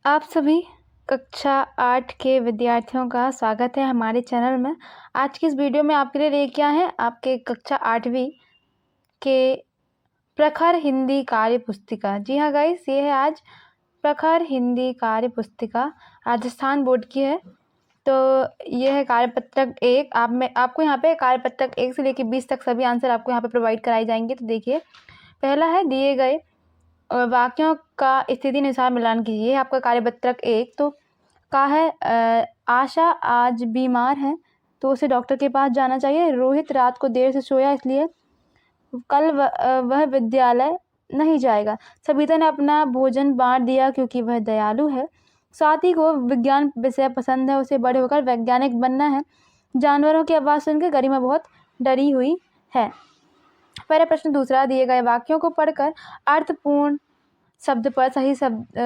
आप सभी कक्षा 8 के विद्यार्थियों का स्वागत है हमारे चैनल में। आज की इस वीडियो में आपके लिए लेके आए हैं आपके कक्षा 8वीं के प्रखर हिंदी कार्य पुस्तिका। जी हाँ गाइस, ये है आज प्रखर हिंदी कार्य पुस्तिका, राजस्थान बोर्ड की है। तो ये है कार्यपत्रक 1। आपको यहाँ पे कार्यपत्रक 1 से लेकर 20 तक सभी आंसर आपको यहाँ पे प्रोवाइड कराए जाएंगे। तो देखिए, पहला है दिए गए वाक्यों का स्थिति अनुसार मिलान कीजिए। आपका कार्यपत्रक 1 तो का है आशा आज बीमार है तो उसे डॉक्टर के पास जाना चाहिए। रोहित रात को देर से सोया इसलिए कल वह विद्यालय नहीं जाएगा। सविता ने अपना भोजन बांट दिया क्योंकि वह दयालु है। साथी को विज्ञान विषय पसंद है, उसे बड़े होकर वैज्ञानिक बनना है। जानवरों की आवाज़ सुनकर गरिमा बहुत डरी हुई है। पहला प्रश्न दूसरा, दिए गए वाक्यों को पढ़कर अर्थपूर्ण शब्द पर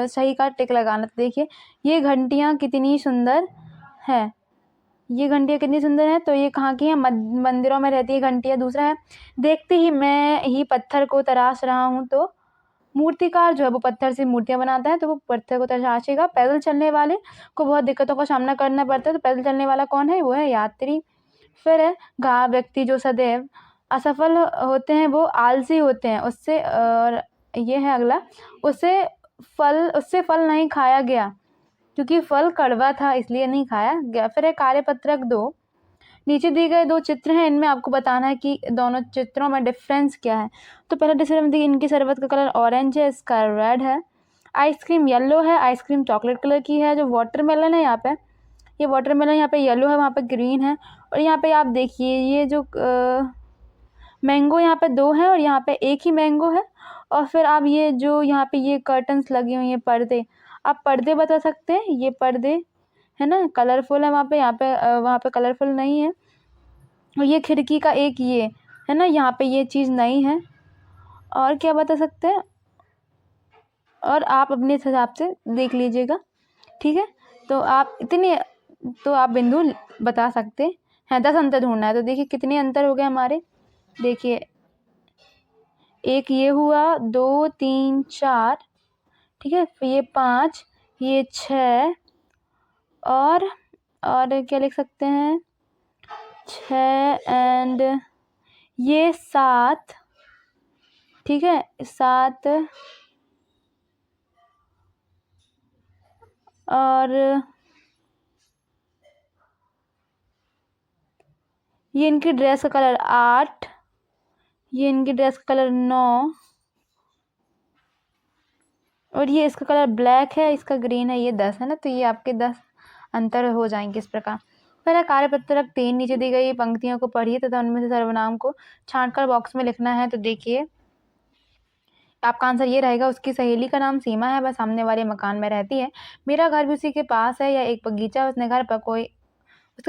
सही का टिक लगाना। तो देखिए, ये घंटियाँ कितनी सुंदर है। ये घंटियाँ कितनी सुंदर है, तो ये कहाँ की है? मंदिरों में रहती है घंटियाँ। दूसरा है, देखते ही मैं ही पत्थर को तराश रहा हूँ। तो मूर्तिकार जो है वो पत्थर से मूर्तियाँ बनाता है, तो वो पत्थर को तराशेगा। पैदल चलने वाले को बहुत दिक्कतों का सामना करना पड़ता है, तो पैदल चलने वाला कौन है? वो है यात्री। फिर है व्यक्ति जो सदैव असफल होते हैं वो आलसी होते हैं। उससे और ये है अगला, उससे फल नहीं खाया गया क्योंकि फल कड़वा था इसलिए नहीं खाया गया। फिर है कार्यपत्रक 2। नीचे दिए गए 2 चित्र हैं, इनमें आपको बताना है कि दोनों चित्रों में डिफरेंस क्या है। तो पहला डिफरेंस देखिए, इनकी शरबत का कलर ऑरेंज है, इसका रेड है। आइसक्रीम येलो है, आइसक्रीम चॉकलेट कलर की है। जो वाटरमेलन है यहाँ पे, ये वाटरमेलन यहाँ पे येलो है, वहाँ पे ग्रीन है। और यहाँ पे आप देखिए, ये जो मैंगो यहाँ पे 2 है और यहाँ पे 1 ही मैंगो है। और फिर आप ये जो यहाँ पे ये कर्टन्स लगे हुए हैं, पर्दे, आप पर्दे बता सकते हैं? ये पर्दे है ना, कलरफुल है वहाँ पे, यहाँ पे वहाँ पे कलरफुल नहीं है। और ये खिड़की का एक ये है ना, यहाँ पे ये चीज़ नहीं है। और क्या बता सकते हैं? और आप अपने हिसाब से देख लीजिएगा, ठीक है। तो आप बिंदु बता सकते हैं। 10 अंतर ढूंढना है। तो देखिए कितने अंतर हो गए हमारे। देखिए, एक ये हुआ, 2 3 4, ठीक है। फिर ये 5, ये 6 और क्या लिख सकते हैं? 6 एंड ये 7, ठीक है। 7 और ये इनकी ड्रेस का कलर 8, ये इनकी ड्रेस का कलर 9 और ये इसका कलर ब्लैक है, इसका ग्रीन है, ये 10 है ना। तो ये आपके 10 अंतर हो जाएंगे इस प्रकार। पहला कार्यपत्रक 3, नीचे दी गई पंक्तियों को पढ़िए तथा उनमें से सर्वनाम को छांटकर बॉक्स में लिखना है। तो देखिए, आपका आंसर ये रहेगा, उसकी सहेली का नाम सीमा है, वह सामने वाले मकान में रहती है। मेरा घर भी उसी के पास है, या एक बगीचा। उसके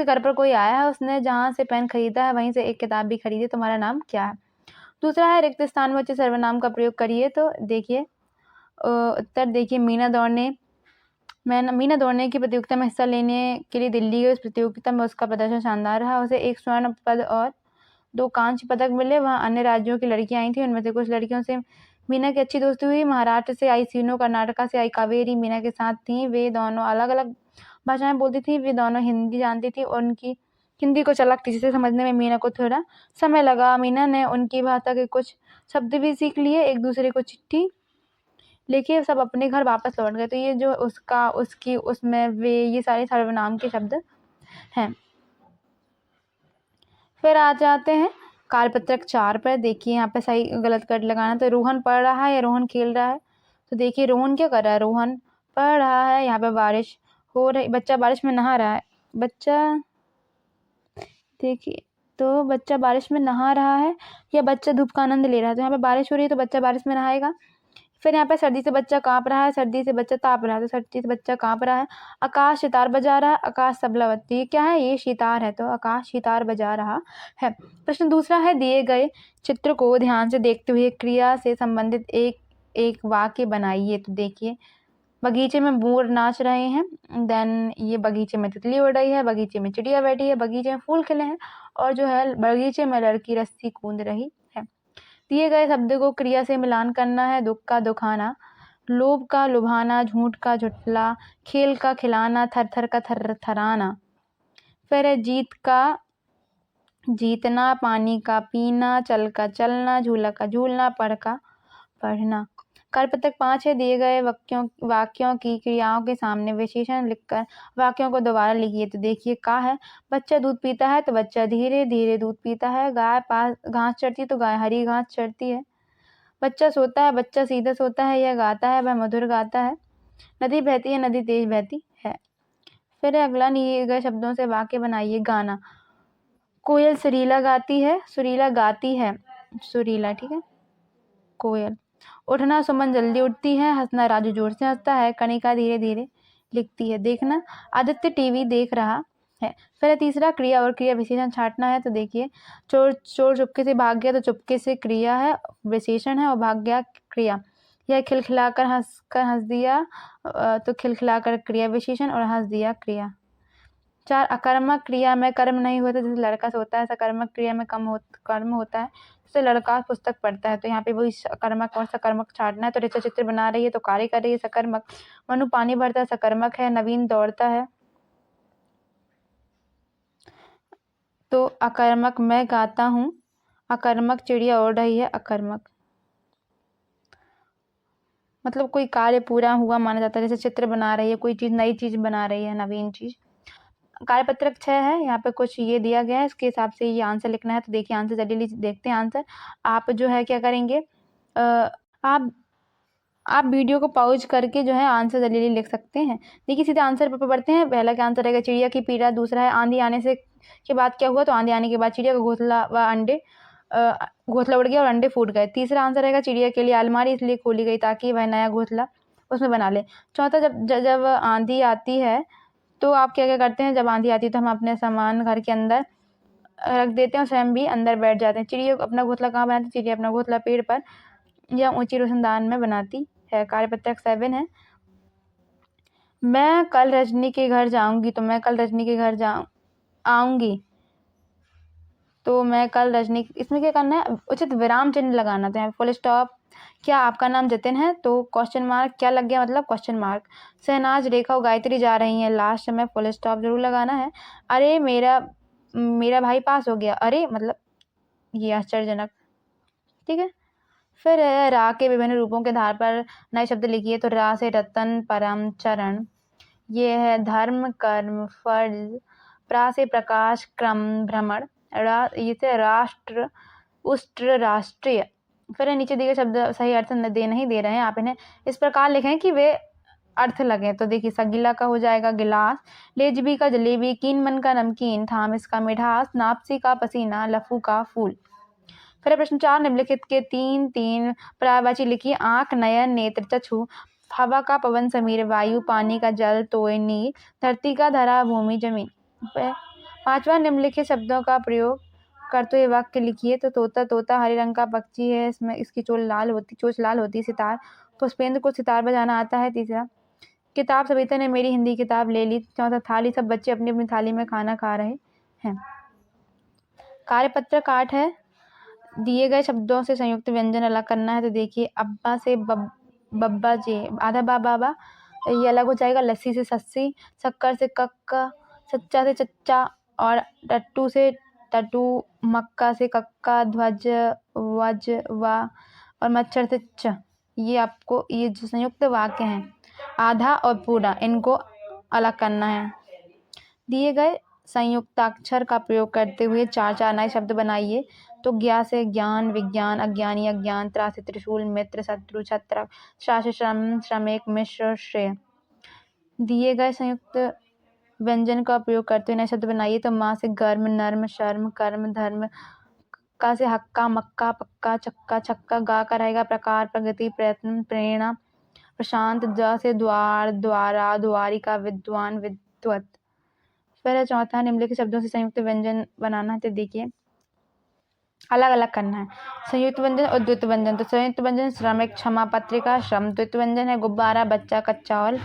घर पर कोई आया है, उसने जहाँ से पेन खरीदा है वहीं से एक किताब भी खरीदी। तुम्हारा नाम क्या है? दूसरा है, रिक्त स्थान में उचित सर्वनाम का प्रयोग करिए। तो देखिए उत्तर देखिए, मीना दौड़ने की प्रतियोगिता में हिस्सा लेने के लिए दिल्ली गई। उस प्रतियोगिता में उसका प्रदर्शन शानदार रहा। उसे 1 स्वर्ण पद और 2 कांस्य पदक मिले। वहाँ अन्य राज्यों की लड़कियां आई थी, उनमें से कुछ लड़कियों से मीना की अच्छी दोस्ती हुई। महाराष्ट्र से आई सीनू, कर्नाटक से आई कावेरी मीना के साथ थी। वे दोनों अलग अलग भाषाएं बोलती थी। वे दोनों हिंदी जानती थी और उनकी हिंदी को चलाक थी, जिसे समझने में मीना को थोड़ा समय लगा। मीना ने उनकी भाषा के कुछ शब्द भी सीख लिए। एक दूसरे को चिट्ठी लिखी, सब अपने घर वापस लौट गए। तो ये जो उसका, उसकी, उसमें, वे, ये सारे सर्वनाम के शब्द हैं। फिर आ जाते हैं कार्यपत्रक 4 पर। देखिए, यहाँ पे सही गलत कट लगाना। तो रोहन पढ़ रहा है या रोहन खेल रहा है? तो देखिए, रोहन क्या कर रहा है? रोहन पढ़ रहा है। यहाँ पे बारिश हो रही, बच्चा बारिश में नहा रहा है। देखिए, तो बच्चा बारिश में नहा रहा है या बच्चा धूप का आनंद ले रहा है? तो यहाँ पे बारिश हो रही है तो बच्चा बारिश में नहाएगा। फिर यहाँ पे सर्दी से बच्चा काँप रहा है, सर्दी से बच्चा ताप रहा है। तो सर्दी से बच्चा काँप रहा है। आकाश सितार बजा रहा है, आकाश तबला बजती है। क्या है? ये सितार है, तो आकाश सितार बजा रहा है। प्रश्न दूसरा है, दिए गए चित्र को ध्यान से देखते हुए क्रिया से संबंधित एक वाक्य बनाइए। तो देखिए, बगीचे में मोर नाच रहे हैं, देन ये बगीचे में तितली उड़ रही है, बगीचे में चिड़िया बैठी है, बगीचे में फूल खिले हैं, और जो है बगीचे में लड़की रस्सी कूद रही है। दिए गए शब्द को क्रिया से मिलान करना है। दुख का दुखाना, लोभ का लुभाना, झूठ का झुठला, खेल का खिलाना, थर थर का थर थराना। फिर है जीत का जीतना, पानी का पीना, चल का चलना, झूला का झूलना, पढ़ का पढ़ना। कार्यपत्रक 5 है। दिए गए वाक्यों की क्रियाओं के सामने विशेषण लिखकर वाक्यों को दोबारा लिखिए। तो देखिए का है, बच्चा दूध पीता है तो बच्चा धीरे धीरे दूध पीता है। गाय पास घास चरती है तो गाय हरी घास चरती है। बच्चा सोता है, बच्चा सीधा सोता है। यह गाता है, वह मधुर गाता है। नदी बहती है, नदी तेज बहती है। फिर अगला, दिए गए शब्दों से वाक्य बनाइए। गाना, कोयल सुरीला गाती है, सुरीला गाती है, सुरीला, ठीक है, कोयल। उठना, सुमन जल्दी उठती है। हंसना, राजू जोर से हंसता है। कणिका धीरे धीरे लिखती है। देखना, आदित्य टीवी देख रहा है। फिर तीसरा, क्रिया और क्रिया विशेषण छांटना है। तो देखिए, चोर चोर चुपके से भाग गया तो चुपके से क्रिया है, विशेषण है, और भाग गया क्रिया। यह खिलखिलाकर हंस दिया तो खिलखिलाकर क्रिया विशेषण, और हंस दिया क्रिया। 4, अकर्मक क्रिया में कर्म नहीं होता, जैसे लड़का सोता है। सकर्मक क्रिया में कर्म होता है, जैसे लड़का पुस्तक पढ़ता है। तो यहाँ पे वही सकर्मक और सकर्मक छाटना है। तो ऋचा चित्र बना रही है तो कार्य कर रही है, सकर्मक। मनु पानी भरता है, सकर्मक है। नवीन दौड़ता है तो अकर्मक। मैं गाता हूँ, अकर्मक। चिड़िया उड़ रही है, अकर्मक। मतलब कोई कार्य पूरा हुआ माना जाता है, जैसे चित्र बना रही है, कोई चीज नई चीज बना रही है, नवीन चीज। कार्यपत्रक 6 है। यहाँ पे कुछ ये दिया गया है, इसके हिसाब से ये आंसर लिखना है। तो देखिए आंसर जल्दी देखते हैं आंसर। आप जो है क्या करेंगे, आप वीडियो को पॉज करके जो है आंसर जल्दी लिख सकते हैं। देखिए सीधे आंसर पर बढ़ते हैं। पहला क्या आंसर रहेगा, चिड़िया की पीड़ा। दूसरा है, आंधी आने से के बाद क्या हुआ, तो आंधी आने के बाद चिड़िया का घोंसला व अंडे घोंसला उड़ गया और अंडे फूट गए। तीसरा आंसर रहेगा, चिड़िया के लिए अलमारी इसलिए खोली गई ताकि वह नया घोंसला उसमें बना ले। चौथा, जब आंधी आती है तो आप क्या क्या करते हैं, जब आंधी आती है तो हम अपने सामान घर के अंदर रख देते हैं और स्वयं भी अंदर बैठ जाते हैं। चिड़िया अपना घोंसला कहाँ बनाती है, चिड़िया अपना घोंसला पेड़ पर या ऊंची रोशनदान में बनाती है। कार्यपत्रक 7 है। मैं कल रजनी के घर जाऊंगी, तो मैं कल रजनी के घर आऊंगी, तो मैं कल रजनी। इसमें क्या करना है, उचित विराम चिन्ह लगाना। तो यहाँ फुल स्टॉप। क्या आपका नाम जतिन है, तो क्वेश्चन मार्क। क्या लग गया, मतलब क्वेश्चन मार्क। शहनाज, रेखा और गायत्री जा रही हैं, लास्ट में फुल स्टॉप जरूर लगाना है। अरे मेरा भाई पास हो गया, अरे मतलब ये आश्चर्यजनक, ठीक है। फिर रा के विभिन्न रूपों के आधार पर नए शब्द लिखिए। तो रा से रतन, परम, चरण। ये है धर्म, कर्म, फर्ज। प्रा से प्रकाश, क्रम, भ्रमण। ये से राष्ट्र, उष्ट्र, राष्ट्रीय। फिर नीचे दिए गए शब्द सही अर्थ नहीं दे रहे हैं, आप इन्हें इस प्रकार लिखें कि वे अर्थ लगे। तो देखिए, सगीला का हो जाएगा गिलास, लेजबी का जलेबी, कीनमन का नमकीन, थामिस का मिठास, नापसी का पसीना, लफू का फूल। फिर प्रश्न 4, निम्नलिखित के 3 पर्यायवाची लिखिए। आंख, नयन, नेत्र, चक्षु। हवा का पवन, समीर, वायु, पानी का जल, तोय, नीर, धरती का धरा, भूमि, जमीन। 5वां, निम्नलिखित शब्दों का प्रयोग करते हुए वाक्य लिखिए। तो तोता हरे रंग का पक्षी है, इसमें इसकी चोंच लाल होती है। सितार, पुष्पेंद्र को सितार बजाना आता है। तीसरा, किताब, सविता ने मेरी हिंदी किताब ले ली। चौथा, थाली, सब बच्चे अपनी अपनी थाली में खाना खा रहे हैं। कार्यपत्रक 8 है। दिए गए शब्दों से संयुक्त व्यंजन अलग करना है। तो देखिए, अब्बा से बब्बा जी, आधा बाबा, ये अलग हो जाएगा। लस्सी से सस्सी, शक्कर से कक्का, सच्चा से चच्चा, और टट्टू से टटू, मक्का से कक्का, ध्वज, वज, वा, और मच्छर से च। ये आपको ये जो संयुक्त वाक्य हैं, आधा और पूरा, इनको अलग करना है। दिए गए संयुक्ताक्षर का प्रयोग करते हुए 4 नए शब्द बनाइए। तो ज्ञा से ज्ञान, विज्ञान, अज्ञानी, अज्ञान, त्रा से त्रिशूल, मित्र, शत्रु, छत्रक, श्रा से श्रम, श्रमिक, मिश्र, श्रेय। दिए गए संयुक्त व्यंजन का प्रयोग करते हुए नए शब्द बनाइए। तो माँ से गर्म, नर्म, शर्म, कर्म, धर्म। का से हक्का, मक्का, पक्का, चक्का, छक्का। गा का रहेगा प्रकार, प्रगति, प्रयत्न, प्रेरणा, प्रशांत। ज से द्वार, द्वारा, द्वारिका, विद्वान, विद्वत। फिर चौथा, निम्नलिखित शब्दों से संयुक्त व्यंजन बनाना है। तो देखिए, अलग अलग करना है। संयुक्त व्यंजन और द्वित्व व्यंजन। तो संयुक्त व्यंजन, श्रमिक, क्षमा, पत्रिका, श्रम। द्वित्व व्यंजन है गुब्बारा, बच्चा, कच्चा और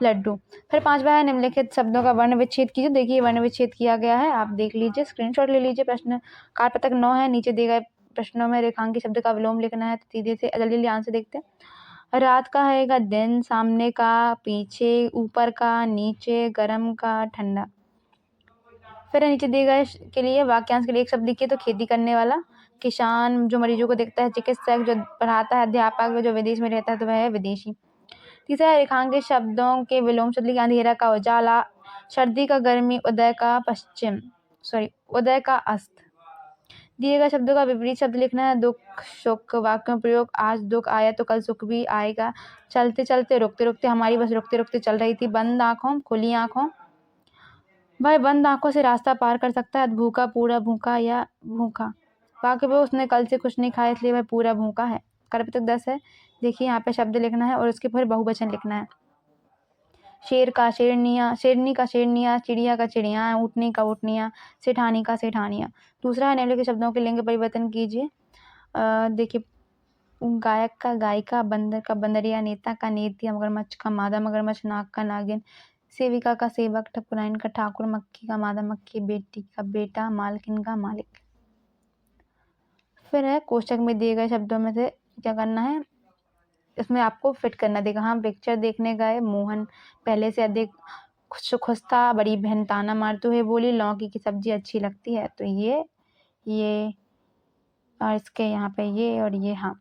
लड्डू। फिर 5वां है, निम्नलिखित शब्दों का वर्ण विच्छेद कीजिए। देखिए, वर्ण विच्छेद किया गया है, आप देख लीजिए, स्क्रीनशॉट ले लीजिए। प्रश्न कार्यपत्रक 9 है। नीचे दिए गए प्रश्नों में रेखांकित शब्द का विलोम लिखना है। तो सीधे से जल्दी आंसर देखते हैं। रात का आएगा दिन, सामने का, पीछे, ऊपर का, नीचे, गर्म का, ठंडा। फिर नीचे दिए गए के लिए वाक्यांश के लिए एक शब्द लिखिए। तो खेती करने वाला, किसान जो मरीजों को देखता है, चिकित्सक जो पढ़ाता है, अध्यापक जो विदेश में रहता है तो वह है विदेशी। तीसरा रेखांकित शब्दों के विलोम शब्द लिखिए। अंधेरा का उजाला, सर्दी का गर्मी, उदय का अस्त। दिए गए शब्दों का विपरीत शब्द लिखना है। दुख सुख। वाक्यों प्रयोग, आज दुख आया तो कल सुख भी आएगा। चलते चलते, रुकते रुकते, हमारी बस रुकते रुकते चल रही थी। बंद आंखों, खुली आंखों, वह बंद आंखों से रास्ता पार कर सकता है। भूखा, पूरा भूखा या भूखा। वाक्य पे उसने कल से कुछ नहीं खाया इसलिए वह पूरा भूखा है। कर्तृपद 10 है। देखिए यहाँ पे शब्द लिखना है और उसके फिर बहुवचन लिखना है। शेर का शेरनिया, शेरनी का शेरनिया, चिड़िया का चिड़िया, ऊँटनी का ऊँटनिया, सेठानी का सेठानिया। दूसरा है निम्नलिखित शब्दों के लिंग परिवर्तन कीजिए। देखिए गायक का गायिका, बंदर का बंदरिया, नेता का नेतिया, मगरमच्छ का मादा मगरमच्छ, नाग का नागिन, सेविका का सेवक, ठकुराइन का ठाकुर, मक्खी का मादा मक्खी, बेटी का बेटा, मालकिन का मालिक। फिर है कोष्ठक में दिए गए शब्दों में से क्या करना है, इसमें आपको फिट करना देगा। हाँ, पिक्चर देखने गए मोहन पहले से अधिक खुश था। बड़ी बहन ताना मारते हुए बोली, लौकी की सब्जी अच्छी लगती है। तो ये और इसके यहाँ पे ये और ये। हाँ,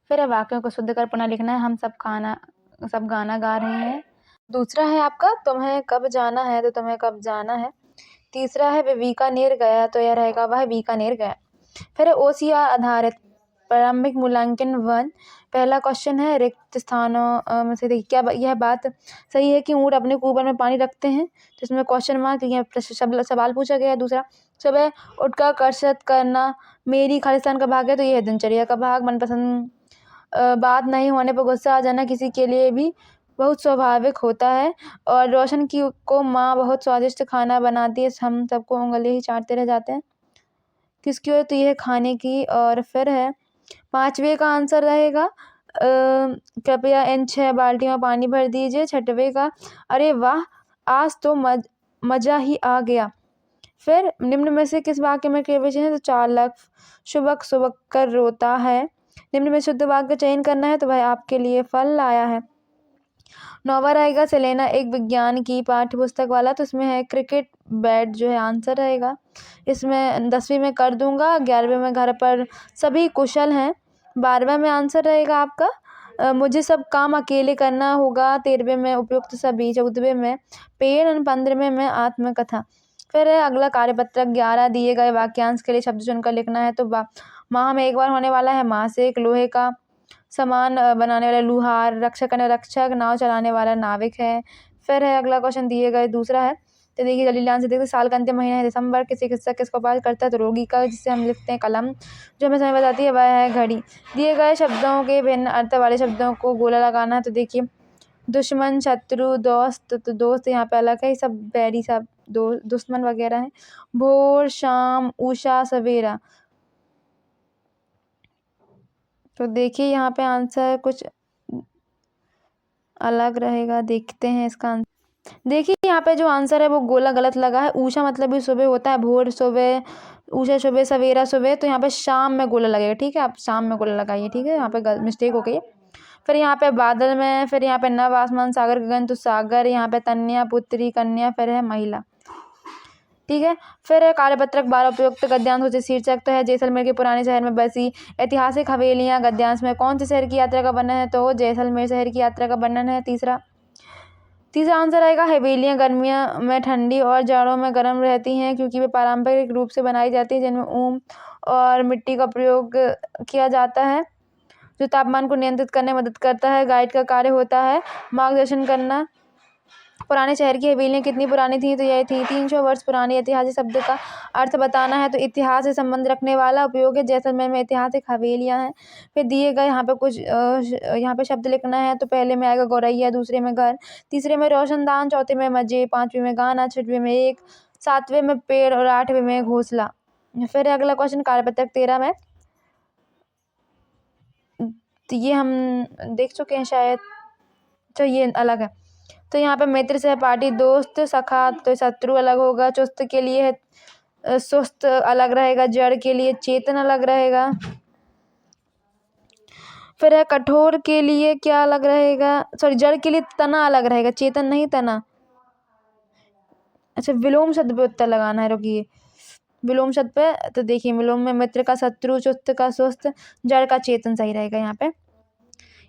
फिर वाक्यों को शुद्ध कर पुनः लिखना है। हम सब गाना गा रहे हैं। दूसरा है आपका तुम्हें कब जाना है, तो तुम्हें कब जाना है। तीसरा है वह बीकानेर गया, तो यह रहेगा वह बीकानेर गया। फिर ओसीआर आधारित प्रारंभिक मूल्यांकन 1। पहला क्वेश्चन है रिक्त स्थानों में से देखिए क्या यह बात सही है कि ऊँट अपने कुबर में पानी रखते हैं। तो इसमें क्वेश्चन मार्क यह सवाल पूछा गया है। दूसरा, सुबह उठकर कसरत करना मेरी खालिस्तान का भाग है, तो यह है दिनचर्या का भाग। मनपसंद बात नहीं होने पर गुस्सा आ जाना किसी के लिए भी बहुत स्वाभाविक होता है। और रोशन को माँ बहुत स्वादिष्ट खाना बनाती है, हम सबको उंगली ही चाटते रह जाते हैं किसकी ओर, तो यह खाने की। और फिर है पांचवे का आंसर रहेगा कृपया इन 6 बाल्टियों में पानी भर दीजिए। छठवें का अरे वाह आज तो मजा ही आ गया। फिर निम्न में से किस वाक्य में क्रियाविशेषण है, तो चालक शुभक सुबक कर रोता है। निम्न में शुद्ध वाक्य का चयन करना है, तो वह आपके लिए फल लाया है। 9वां रहेगा सेलेना एक विज्ञान की पाठ्य पुस्तक वाला, तो इसमें है क्रिकेट बैट जो है आंसर रहेगा। इसमें 10वीं में कर दूंगा, 11वीं में घर पर सभी कुशल हैं। 12वें में आंसर रहेगा आपका मुझे सब काम अकेले करना होगा। 13वें में उपयुक्त सभी। 14वें में पेड़ और 15वें में आत्मकथा। फिर है अगला कार्यपत्रक 11 दिए गए वाक्यांश के लिए शब्द चुनकर लिखना है। तो माह में एक बार होने वाला है मासिक। लोहे का सामान बनाने वाला लुहार, रक्षक करने वाला रक्षक, नाव चलाने वाला नाविक है। फिर है अगला क्वेश्चन दिए गए दूसरा है, तो देखिए जल्दी आंसर देखते। साल का अंतिम महीना है दिसंबर। किसी चिकित्सक किसको पास करता है, तो रोगी का, जिससे हम लिखते हैं कलम। जो हमें समय बताती है वह है घड़ी। दिए गए शब्दों के भिन्न अर्थ वाले शब्दों को गोला लगाना है। तो देखिए दुश्मन, शत्रु, दोस्त, तो दोस्त यहाँ पे अलग है, सब बैरी सब दुश्मन वगैरह है। भोर, शाम, उषा, सवेरा। तो देखिए यहाँ पे आंसर कुछ अलग रहेगा, देखते हैं इसका आंसर। देखिए यहाँ पे जो आंसर है वो गोला गलत लगा है। उषा मतलब भी सुबह होता है, भोर सुबह, उषा सुबह, सवेरा सुबह। तो यहाँ पे शाम में गोला लगेगा, ठीक है, आप शाम में गोला लगाइए, ठीक है, यहाँ पे मिस्टेक हो गई। फिर यहाँ पे बादल में, फिर यहाँ पे नव, आसमान, सागर, गगन, तो सागर। यहाँ पे कन्या, पुत्री, कन्या। फिर है महिला, ठीक है। फिर है कार्यपत्रक 12 उपयुक्त गद्यांश से शीर्षक तो है जैसलमेर के पुराने शहर में बसी ऐतिहासिक हवेलियां। गद्यांश में कौन से शहर की यात्रा का वर्णन है, तो जैसलमेर शहर की यात्रा का वर्णन है। तीसरा आंसर आएगा हवेलियां गर्मियों में ठंडी और जाड़ों में गर्म रहती हैं क्योंकि वे पारंपरिक रूप से बनाई जाती हैं जिनमें ऊन और मिट्टी का प्रयोग किया जाता है जो तापमान को नियंत्रित करने में मदद करता है। गाइड का कार्य होता है मार्गदर्शन करना। पुराने शहर की हवेलियां कितनी पुरानी थी, तो यह थी 300 वर्ष पुरानी। ऐतिहासिक शब्द का अर्थ बताना है, तो इतिहास से संबंध रखने वाला उपयोग है। जैसलमेर में ऐतिहासिक हवेलियां हैं। फिर दिए गए यहाँ पे कुछ यहाँ पे शब्द लिखना है, तो पहले में आएगा गौरैया, दूसरे में घर, तीसरे में रोशनदान, चौथे में मजे, 5वें में गाना, 6वें में एक, 7वें में पेड़ और 8वें में घोंसला। फिर अगला क्वेश्चन कार्यपत्रक 13 में, तो ये हम देख चुके हैं शायद, तो ये अलग है। तो यहाँ पे मित्र, सहपाठी, दोस्त, सखा, तो शत्रु अलग होगा। चुस्त के लिए है सुस्त अलग रहेगा। जड़ के लिए चेतन अलग रहेगा। फिर है कठोर के लिए क्या अलग रहेगा, सॉरी जड़ के लिए तना अलग रहेगा, चेतन नहीं तना। अच्छा विलोम शब्द पे उत्तर लगाना है, रुकिए विलोम शब्द पे। तो देखिए विलोम में मित्र का शत्रु, चुस्त का सुस्त, जड़ का चेतन सही रहेगा यहाँ पे।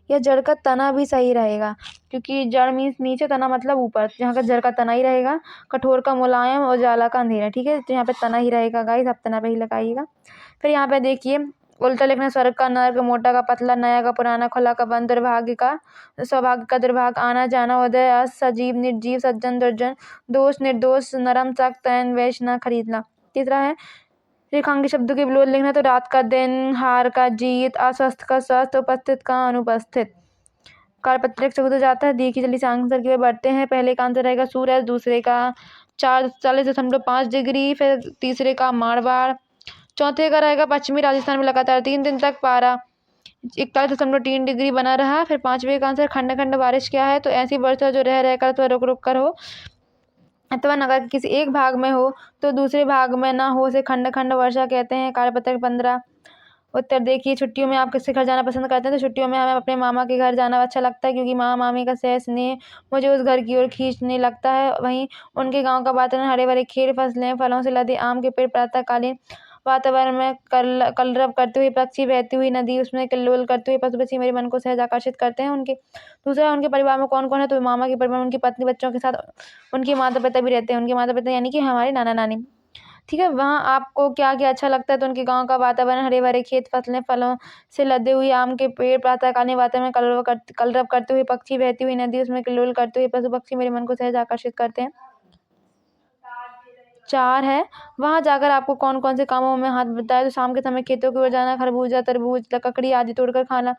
या जड़ का तना भी सही रहेगा, क्योंकि जड़ मीन्स नीचे, तना मतलब ऊपर, यहाँ का जड़ का तना ही रहेगा। कठोर का मुलायम और उजाला का अंधेरा, ठीक है, तो यहाँ पे तना ही रहेगा गाइस, आप तना पे ही लगाइएगा। फिर यहाँ पे देखिए उल्टा लिखना, स्वर्ग का नर्क, मोटा का पतला, नया का पुराना, खुला का बंद, दुर्भाग्य का सौभाग्य का दुर्भाग्य, आना जाना, उदय अस्त, सजीव निर्जीव, सज्जन दुर्जन, दोष निर्दोष, नरम सख्त, ऐन वैश न खरीदना। तीसरा है रेखांकित शब्दों के विरोध लिखना, तो रात का दिन, हार का जीत, अस्वस्थ का स्वस्थ, उपस्थित का अनुपस्थित। कारपत्रिक शब्द हो जाता है। देखिए जल्दी से आंसर की ओर बढ़ते हैं। पहले का आंसर रहेगा सूरज, दूसरे का 40.5 डिग्री, फिर तीसरे का मारवाड़, चौथे का रहेगा पश्चिमी राजस्थान में लगातार 3 दिन तक पारा 41.3 डिग्री बना रहा। फिर पांचवे का आंसर खंड खंड बारिश क्या है, तो ऐसी वर्षा जो रह रहकर अथवा रुक रुक कर हो, अथवा नगर किसी एक भाग में हो तो दूसरे भाग में ना हो, उसे खंड खंड वर्षा कहते हैं। कार्यपत्र 15। उत्तर देखिए, छुट्टियों में आप किसके घर जाना पसंद करते हैं, तो छुट्टियों में हमें अपने मामा के घर जाना अच्छा लगता है, क्योंकि मामा मामी का स्नेह स्नेह मुझे उस घर की ओर खींचने लगता है। वहीं उनके गांव का वातावरण, हरे भरे खेत, फसलें, फलों से लदे आम के पेड़, प्रातःकालीन वातावरण में कलरव करते हुए पक्षी, बहती हुई नदी, उसमें किल्लोल करते हुए पशु पक्षी मेरे मन को सहज आकर्षित करते हैं। उनके दूसरा, उनके परिवार में कौन कौन है, तो मामा के परिवार में उनकी पत्नी, बच्चों के साथ उनके माता पिता भी रहते हैं। उनके माता पिता यानी कि हमारे नाना नानी, ठीक है। वहाँ आपको क्या क्या अच्छा लगता है, तो उनके गांव का वातावरण, हरे भरे खेत, फसलें, फलों से लदे हुए आम के पेड़, प्रातःकालीन वातावरण में कलरव करते हुए पक्षी, बहती हुई नदी, उसमें किल्लोल करते हुए पशु पक्षी मेरे मन को सहज आकर्षित करते हैं। 4 है, वहां जाकर आपको कौन कौन से कामों में हाथ बटाए, तो शाम के समय खेतों की ओर जाना, खरबूजा, तरबूज, ककड़ी आदि तोड़कर खाना,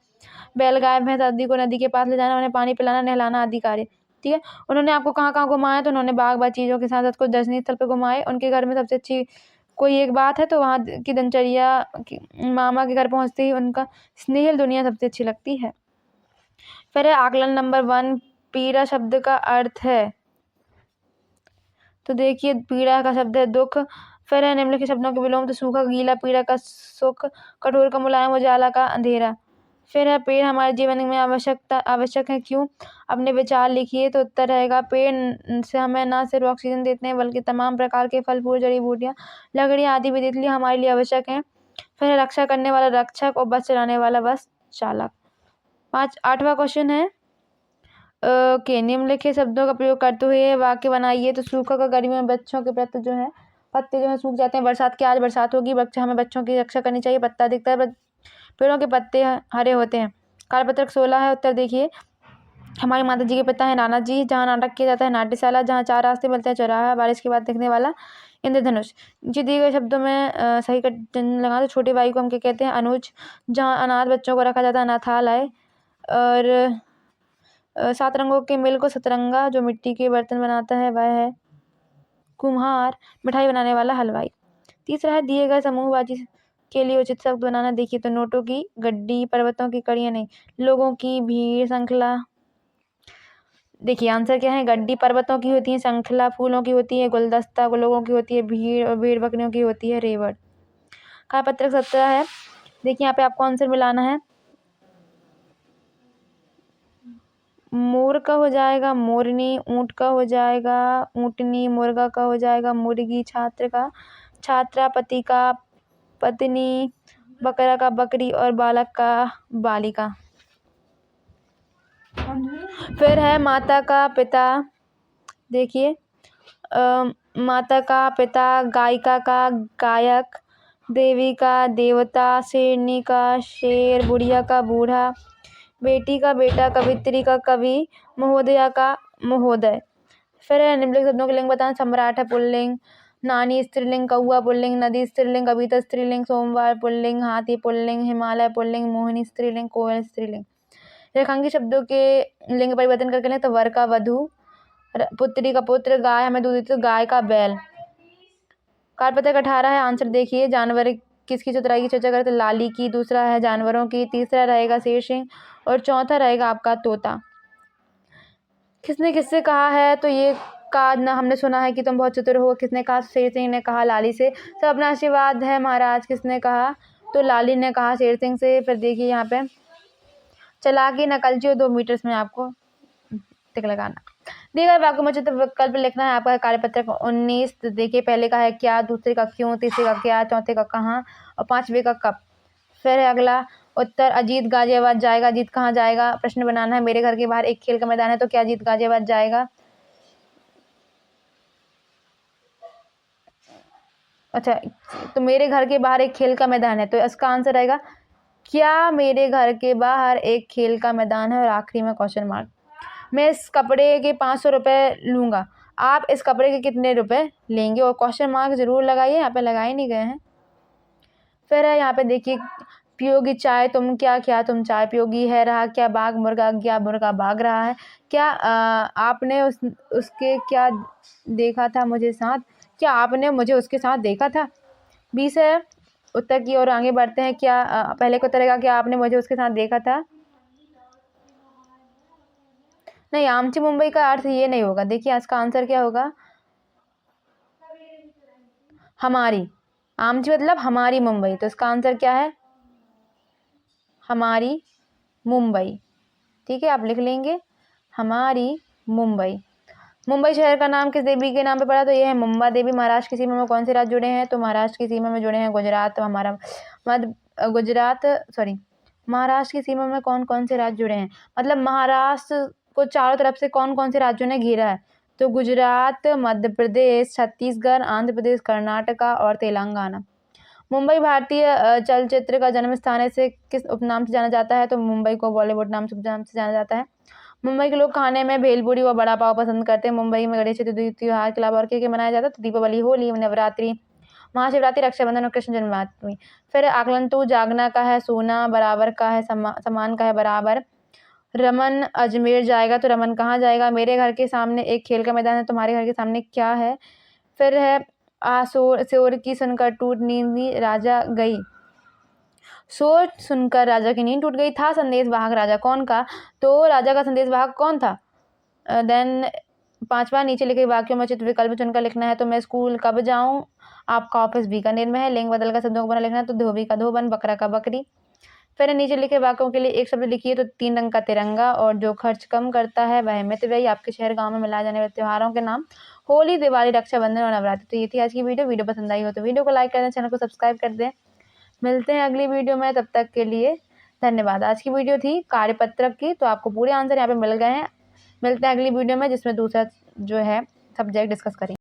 बैल गाय भैंस आदि को नदी के पास ले जाना, उन्हें पानी पिलाना, नहलाना आदि कार्य, ठीक है। उन्होंने आपको कहाँ कहाँ घुमाया, तो उन्होंने बाग बाग चीजों के साथ साथ कुछ दर्शनीय स्थल पर घुमाए। उनके घर में सबसे अच्छी कोई एक बात है, तो वहाँ की दिनचर्या, मामा के घर पहुँचते ही उनका स्नेहिल दुनिया सबसे अच्छी लगती है। फिर है आकलन नंबर 1, पीड़ा शब्द का अर्थ है, तो देखिए पीड़ा का शब्द है दुख। फिर है निम्नलिखित शब्दों के विलोम, तो सूखा गीला, पीड़ा का सुख, कठोर का मुलायम, उजाला का अंधेरा। फिर है पेड़ हमारे जीवन में आवश्यक है, क्यों, अपने विचार लिखिए, तो उत्तर रहेगा पेड़ से हमें न सिर्फ ऑक्सीजन देते हैं, बल्कि तमाम प्रकार के फल फूल, जड़ी बूटियां, लकड़ियां आदि भी देते हैं, हमारे लिए आवश्यक है। फिर है रक्षा करने वाला रक्षक और बस चलाने वाला बस चालक। 8वां क्वेश्चन है ओके, निम्नलिखित शब्दों का प्रयोग करते हुए वाक्य बनाइए, तो सूखा का गर्मी में बच्चों के प्रति जो है पत्ते जो है सूख जाते हैं, बरसात की आज बरसात होगी, बच्चा हमें बच्चों की रक्षा करनी चाहिए, पत्ता दिखता है, पेड़ों के पत्ते हरे होते हैं। कार्यपत्रक 16 है, उत्तर देखिए, हमारी माता जी के पिता है नाना जी, जहाँ नाटक किया जाता है नाट्यशाला, जहाँ 4 रास्ते मिलते हैं चौराहा, बारिश के बाद दिखने वाला इंद्रधनुष। जो दिए गए शब्दों में सही का चिन्ह लगा, तो छोटे भाई को हम क्या कहते हैं, अनुज, जहाँ अनाथ बच्चों को रखा जाता है अनाथालय। और 7 रंगों के मेल को सतरंगा, जो मिट्टी के बर्तन बनाता है वह है कुम्हार, मिठाई बनाने वाला हलवाई। तीसरा है दिए गए समूहबाजी के लिए उचित शब्द बनाना। देखिए तो नोटों की गड्डी, पर्वतों की कड़ियां नहीं, लोगों की भीड़, श्रृंखला। देखिए आंसर क्या है, गड्डी पर्वतों की होती है, श्रृंखला फूलों की होती है, गुलदस्ता लोगों की होती है, भीड़ और भेड़ बकरियों की होती है, रेवड़। कार्यपत्रक 17 है, देखिए यहाँ पे आपको आंसर मिलाना है। मोर का हो जाएगा मोरनी, ऊंट का हो जाएगा ऊंटनी, मुर्गा का हो जाएगा मुर्गी, छात्र का छात्रा, पति का पत्नी, बकरा का बकरी और बालक का बालिका। फिर है माता का पिता, देखिए माता का पिता, गायिका का गायक, देवी का देवता, शेरनी का शेर, बुढ़िया का बूढ़ा, बेटी का बेटा, कवित्री का कवि, महोदया का महोदय। फिर है निम्नलिखित शब्दों के लिंग बताना। सम्राट है पुल्लिंग, नानी स्त्रीलिंग, कौआ पुल्लिंग, नदी स्त्रीलिंग, कविता स्त्रीलिंग, सोमवार पुल्लिंग, हाथी पुल्लिंग, हिमालय पुल्लिंग, मोहिनी स्त्रीलिंग, कोयल स्त्रीलिंग। रेखांकित शब्दों के लिंग परिवर्तन करके लें, तो वर का वधु, पुत्री का पुत्र, गाय हमें दूध देती है, तो गाय का बैल। कार्यपत्रक 18 है, आंसर देखिए, जानवर किसकी चतुराई की चर्चा करें, तो लाली की, दूसरा है जानवरों की, तीसरा रहेगा शेर सिंह और चौथा रहेगा आपका तोता। किसने किससे कहा है, तो ये कहा ना हमने सुना है कि तुम बहुत चतुर हो, किसने कहा, शेर सिंह ने कहा लाली से, सब अपना आशीर्वाद है महाराज, किसने कहा, तो लाली ने कहा शेर सिंह से। फिर देखिए यहाँ पे चालाकी नकलची और 2 मीटर्स में आपको टिक लगाना। दिए गए वाक्यों में उचित विकल्प लिखना है। आपका कार्यपत्रक 19। तो देखिए पहले का है क्या, दूसरे का क्यों, तीसरे का क्या, चौथे का कहाँ और पांचवे का कब। फिर है अगला उत्तर, अजीत गाजियाबाद जाएगा। अजीत कहाँ जाएगा, प्रश्न बनाना है। मेरे घर के बाहर एक खेल का मैदान है, तो क्या अजीत गाजियाबाद जाएगा। अच्छा, तो मेरे घर के बाहर एक खेल का मैदान है, तो इसका आंसर रहेगा क्या मेरे घर के बाहर एक खेल का मैदान है। और आखिरी में क्वेश्चन मार्क। मैं इस कपड़े के 500 रुपये लूँगा, आप इस कपड़े के कितने रुपए लेंगे। और क्वेश्चन मार्क जरूर लगाइए, यहाँ पे लगाए नहीं गए हैं। फिर है यहाँ पे देखिए, पियोगी चाय तुम क्या, क्या तुम चाय पियोगी। है रहा क्या, बाघ मुर्गा क्या, मुर्गा भाग रहा है। क्या आपने उसके क्या देखा था मुझे साथ, क्या आपने मुझे उसके साथ देखा था। 20 है उत्तर की ओर आगे बढ़ते हैं। क्या पहले को उत्तर रहेगा क्या आपने मुझे उसके साथ देखा था। नहीं, आमची मुंबई का अर्थ ये नहीं होगा। देखिए इसका आंसर क्या होगा, हमारी। आमची मतलब हमारी मुंबई, तो इसका आंसर क्या है, हमारी मुंबई। ठीक है, आप लिख लेंगे हमारी मुंबई। मुंबई शहर का नाम किस देवी के नाम पे पड़ा, तो ये है मुंबा देवी। महाराष्ट्र की सीमा में कौन से राज्य जुड़े हैं, तो महाराष्ट्र की सीमा में जुड़े हैं गुजरात। तो हमारा महाराष्ट्र की सीमा में कौन कौन से राज्य जुड़े हैं, मतलब महाराष्ट्र को चारों तरफ से कौन कौन से राज्यों ने घेरा है, तो गुजरात, मध्य प्रदेश, छत्तीसगढ़, आंध्र प्रदेश, कर्नाटका और तेलंगाना। मुंबई भारतीय चलचित्र का जन्म स्थान है, से किस उपनाम से जाना जाता है, तो मुंबई को बॉलीवुड नाम से जाना जाता है। मुंबई के लोग खाने में भेलपूरी व बड़ा पाव पसंद करते हैं। मुंबई में गणेश चतुर्थी त्योहार के अलावा और क्या मनाया जाता है, तो दीपावली, होली, नवरात्रि, महाशिवरात्रि, रक्षाबंधन और कृष्ण जन्माष्टमी। फिर आकलन 2, जागना का है, सोना बराबर का है, समान का है बराबर। रमन अजमेर जाएगा, तो रमन कहाँ जाएगा। मेरे घर के सामने एक खेल का मैदान है, तुम्हारे घर के सामने क्या है। फिर है शोर की सुनकर टूट नींद राजा गई, शोर सुनकर राजा की नींद टूट गई। था संदेश वाहक राजा कौन का, तो राजा का संदेश वाहक कौन था। देन 5वां, नीचे लिखे वाक्यों में उचित विकल्प चुनकर लिखना है। तो मैं स्कूल कब जाऊं, आपका ऑफिस बीकानेर में है। लिंग बदल कर शब्दों को बना लिखना है, तो धोबी का धोबन, बकरा का बकरी। फिर नीचे लिखे वाक्यों के लिए एक शब्द लिखिए, तो 3 रंग का तिरंगा। और जो खर्च कम करता है वह मितव्ययी। आपके शहर गांव में मनाए जाने वाले त्योहारों के नाम, होली, दिवाली, रक्षाबंधन और नवरात्रि। तो ये थी आज की वीडियो पसंद आई हो तो वीडियो को लाइक कर दें, चैनल को सब्सक्राइब कर दें। मिलते हैं अगली वीडियो में, तब तक के लिए धन्यवाद। आज की वीडियो थी कार्यपत्रक की, तो आपको पूरे आंसर यहाँ पे मिल गए हैं। मिलते हैं अगली वीडियो में, जिसमें दूसरा जो है सब्जेक्ट डिस्कस करेंगे।